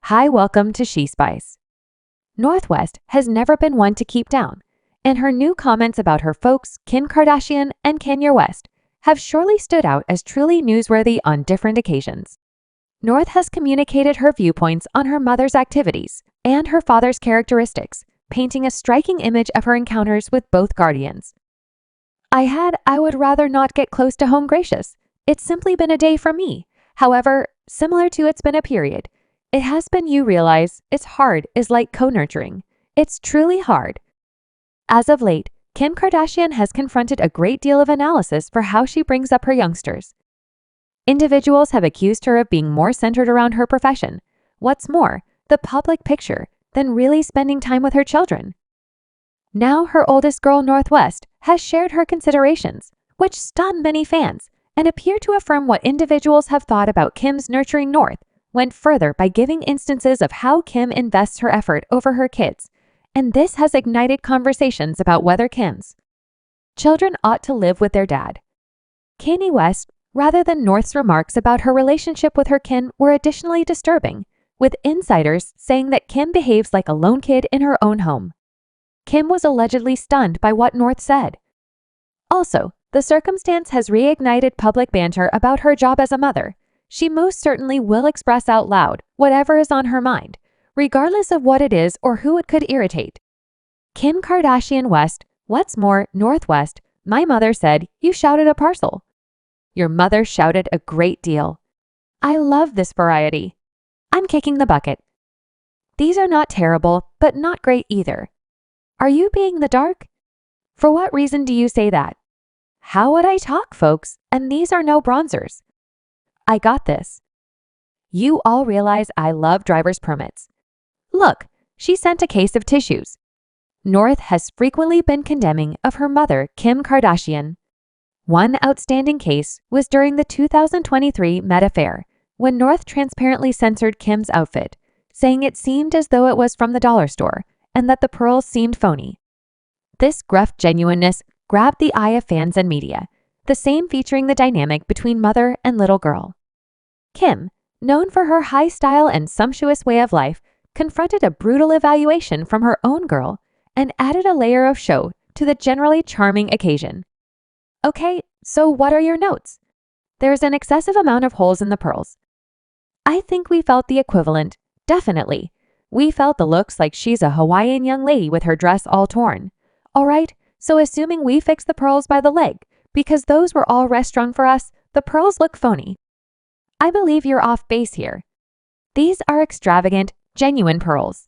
Hi, welcome to She Spice. Northwest has never been one to keep down, and her new comments about her folks, Kim Kardashian and Kanye West, have surely stood out as truly newsworthy on different occasions. North has communicated her viewpoints on her mother's activities and her father's characteristics, painting a striking image of her encounters with both guardians. I would rather not get close to home gracious. It's simply been a day for me. However, similar to it's been a period, it has been you realize it's hard is like co-nurturing. It's truly hard. As of late, Kim Kardashian has confronted a great deal of analysis for how she brings up her youngsters. Individuals have accused her of being more centered around her profession, what's more, the public picture, than really spending time with her children. Now her oldest girl, Northwest, has shared her considerations, which stunned many fans and appear to affirm what individuals have thought about Kim's nurturing North, went further by giving instances of how Kim invests her effort over her kids, and this has ignited conversations about whether Kim's children ought to live with their dad. Kanye West, rather than North's remarks about her relationship with her kin, were additionally disturbing, with insiders saying that Kim behaves like a lone kid in her own home. Kim was allegedly stunned by what North said. Also, the circumstance has reignited public banter about her job as a mother. She most certainly will express out loud whatever is on her mind, regardless of what it is or who it could irritate. Kim Kardashian West, what's more, Northwest, my mother said, you shouted a parcel. Your mother shouted a great deal. I love this variety. I'm kicking the bucket. These are not terrible, but not great either. Are you being the dark? For what reason do you say that? How would I talk, folks? And these are no bronzers. I got this. You all realize I love driver's permits. Look, she sent a case of tissues. North has frequently been condemning of her mother, Kim Kardashian. One outstanding case was during the 2023 Met affair, when North transparently censored Kim's outfit, saying it seemed as though it was from the dollar store and that the pearls seemed phony. This gruff genuineness grabbed the eye of fans and media, the same featuring the dynamic between mother and little girl. Kim, known for her high style and sumptuous way of life, confronted a brutal evaluation from her own girl and added a layer of show to the generally charming occasion. Okay, so what are your notes? There's an excessive amount of holes in the pearls. I think we felt the equivalent, definitely. We felt the looks like she's a Hawaiian young lady with her dress all torn. All right, so assuming we fixed the pearls by the leg, because those were all rest-strung for us, the pearls look phony. I believe you're off base here. These are extravagant, genuine pearls.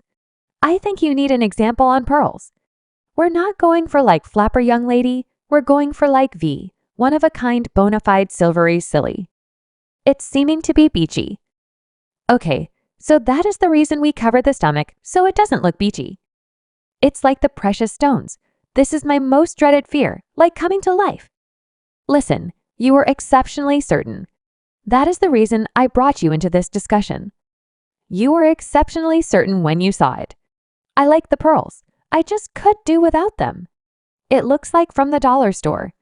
I think you need an example on pearls. We're not going for like flapper young lady, we're going for like V, one of a kind bona fide silvery silly. It's seeming to be beachy. Okay, so that is the reason we covered the stomach so it doesn't look beachy. It's like the precious stones. This is my most dreaded fear, like coming to life. Listen, you were exceptionally certain. That is the reason I brought you into this discussion. You were exceptionally certain when you saw it. I like the pearls. I just could do without them. It looks like from the dollar store.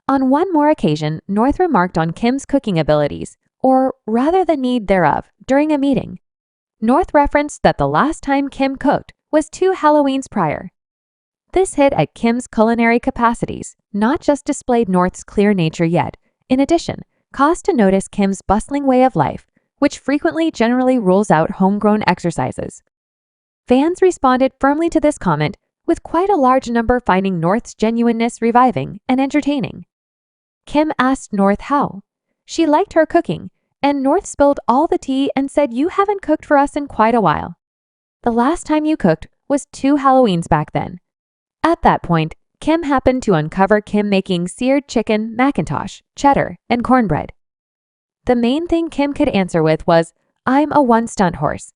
On one more occasion, North remarked on Kim's cooking abilities, or rather the need thereof, during a meeting. North referenced that the last time Kim cooked was 2 Halloweens prior. This hit at Kim's culinary capacities, not just displayed North's clear nature yet, in addition, caused to notice Kim's bustling way of life, which frequently generally rules out homegrown exercises. Fans responded firmly to this comment, with quite a large number finding North's genuineness reviving and entertaining. Kim asked North how. She liked her cooking, and North spilled all the tea and said you haven't cooked for us in quite a while. The last time you cooked was 2 Halloweens back then. At that point, Kim happened to uncover Kim making seared chicken, Macintosh, cheddar, and cornbread. The main thing Kim could answer with was, I'm a one-stunt horse.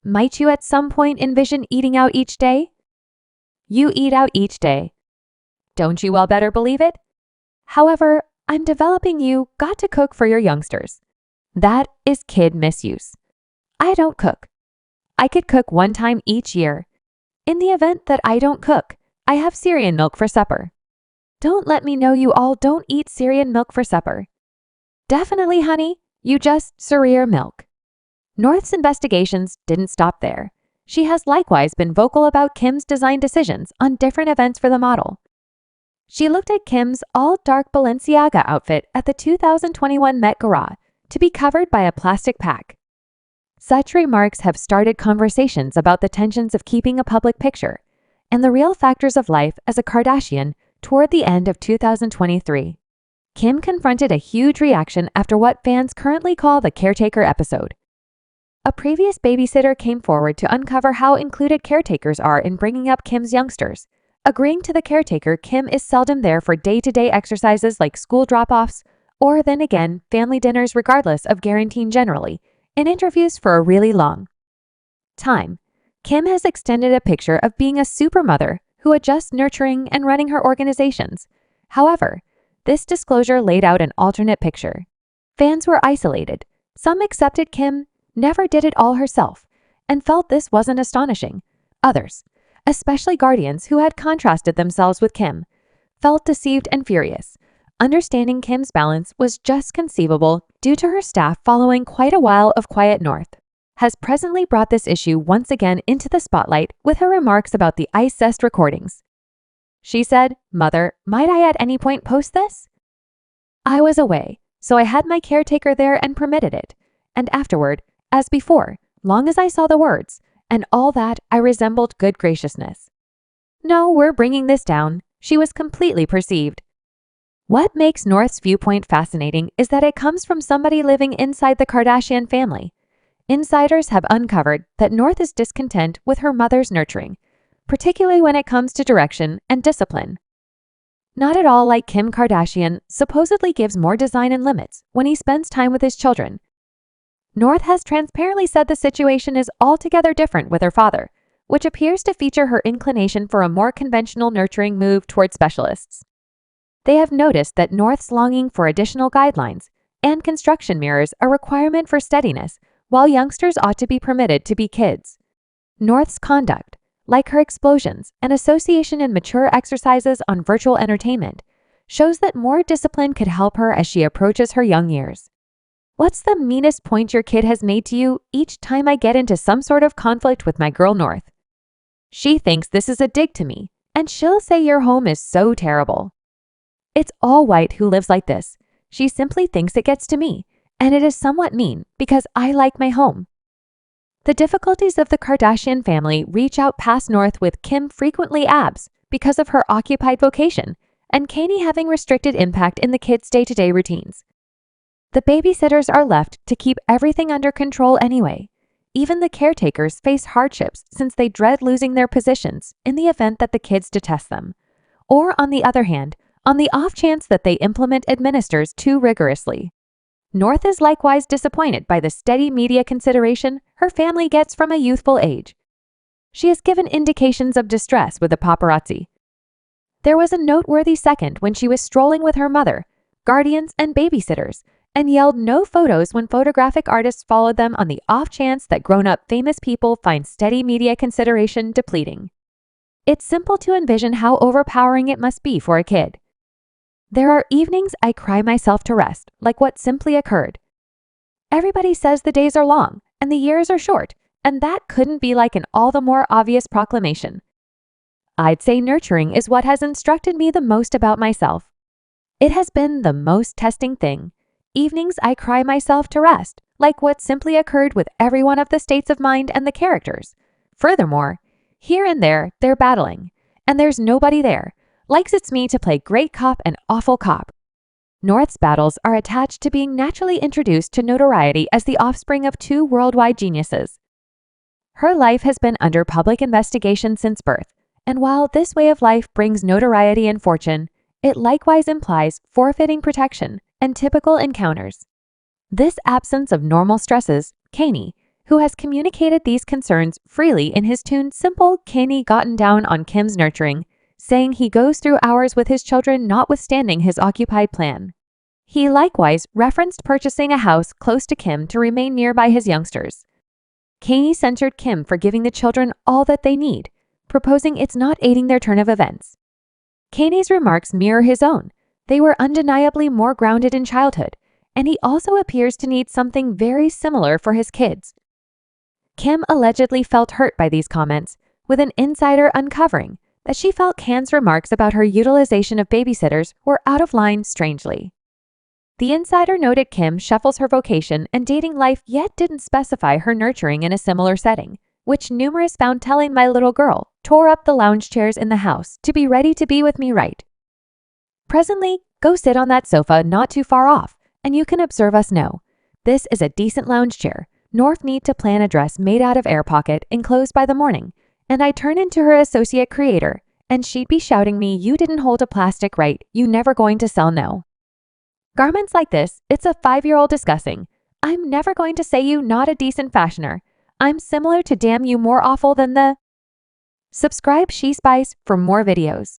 Might you at some point envision eating out each day? You eat out each day. Don't you all better believe it? However, I'm developing you got to cook for your youngsters. That is kid misuse. I don't cook. I could cook one time each year. In the event that I don't cook, I have Syrian milk for supper. Don't let me know you all don't eat Syrian milk for supper. Definitely, honey, you just Syrian milk. North's investigations didn't stop there. She has likewise been vocal about Kim's design decisions on different events for the model. She looked at Kim's all-dark Balenciaga outfit at the 2021 Met Gala to be covered by a plastic pack. Such remarks have started conversations about the tensions of keeping a public picture and the real factors of life as a Kardashian toward the end of 2023. Kim confronted a huge reaction after what fans currently call the caretaker episode. A previous babysitter came forward to uncover how included caretakers are in bringing up Kim's youngsters, agreeing to the caretaker Kim is seldom there for day-to-day exercises like school drop-offs or then again family dinners regardless of guaranteeing generally in interviews for a really long time. Kim has extended a picture of being a supermother who adjusts nurturing and running her organizations. However, this disclosure laid out an alternate picture. Fans were isolated. Some accepted Kim never did it all herself and felt this wasn't astonishing. Others, especially guardians who had contrasted themselves with Kim, felt deceived and furious. Understanding Kim's balance was just conceivable due to her staff following quite a while of quiet North, has presently brought this issue once again into the spotlight with her remarks about the Ice Zest recordings. She said, "Mother, might I at any point post this? I was away, so I had my caretaker there and permitted it. And afterward, as before, long as I saw the words, and all that, I resembled good graciousness. No, we're bringing this down." She was completely perceived. What makes North's viewpoint fascinating is that it comes from somebody living inside the Kardashian family. Insiders have uncovered that North is discontent with her mother's nurturing, particularly when it comes to direction and discipline. Not at all like Kim Kardashian supposedly gives more design and limits when he spends time with his children. North has transparently said the situation is altogether different with her father, which appears to feature her inclination for a more conventional nurturing move toward specialists. They have noticed that North's longing for additional guidelines and construction mirrors a requirement for steadiness, while youngsters ought to be permitted to be kids. North's conduct, like her explosions and association in mature exercises on virtual entertainment, shows that more discipline could help her as she approaches her young years. What's the meanest point your kid has made to you each time I get into some sort of conflict with my girl North? She thinks this is a dig to me, and she'll say your home is so terrible. It's all white who lives like this. She simply thinks it gets to me, and it is somewhat mean because I like my home. The difficulties of the Kardashian family reach out past North, with Kim frequently abs because of her occupied vocation and Kanye having restricted impact in the kids' day-to-day routines. The babysitters are left to keep everything under control anyway. Even the caretakers face hardships since they dread losing their positions in the event that the kids detest them. Or on the other hand, on the off chance that they implement administers too rigorously. North is likewise disappointed by the steady media consideration her family gets from a youthful age. She has given indications of distress with the paparazzi. There was a noteworthy second when she was strolling with her mother, guardians, and babysitters, and yelled no photos when photographic artists followed them on the off chance that grown-up famous people find steady media consideration depleting. It's simple to envision how overpowering it must be for a kid. There are evenings I cry myself to rest, like what simply occurred. Everybody says the days are long and the years are short, and that couldn't be like an all the more obvious proclamation. I'd say nurturing is what has instructed me the most about myself. It has been the most testing thing. Evenings I cry myself to rest, like what simply occurred with every one of the states of mind and the characters. Furthermore, here and there, they're battling, and there's nobody there. Likes it's me to play great cop and awful cop. North's battles are attached to being naturally introduced to notoriety as the offspring of two worldwide geniuses. Her life has been under public investigation since birth, and while this way of life brings notoriety and fortune, it likewise implies forfeiting protection and typical encounters. This absence of normal stresses, Kanye, who has communicated these concerns freely in his tune Simple Kanye Gotten Down on Kim's nurturing, saying he goes through hours with his children notwithstanding his occupied plan. He likewise referenced purchasing a house close to Kim to remain nearby his youngsters. Kanye censured Kim for giving the children all that they need, proposing it's not aiding their turn of events. Kanye's remarks mirror his own. They were undeniably more grounded in childhood, and he also appears to need something very similar for his kids. Kim allegedly felt hurt by these comments, with an insider uncovering that she felt Kan's remarks about her utilization of babysitters were out of line strangely. The insider noted Kim shuffles her vocation and dating life yet didn't specify her nurturing in a similar setting, which numerous found telling my little girl tore up the lounge chairs in the house to be ready to be with me right. Presently, go sit on that sofa not too far off, and you can observe us know. This is a decent lounge chair. North need to plan a dress made out of air pocket enclosed by the morning, and I turn into her associate creator, and she'd be shouting me, you didn't hold a plastic right, you never going to sell no. Garments like this, it's a 5-year-old discussing. I'm never going to say you not a decent fashioner. I'm similar to damn you more awful than the. Subscribe She Spice for more videos.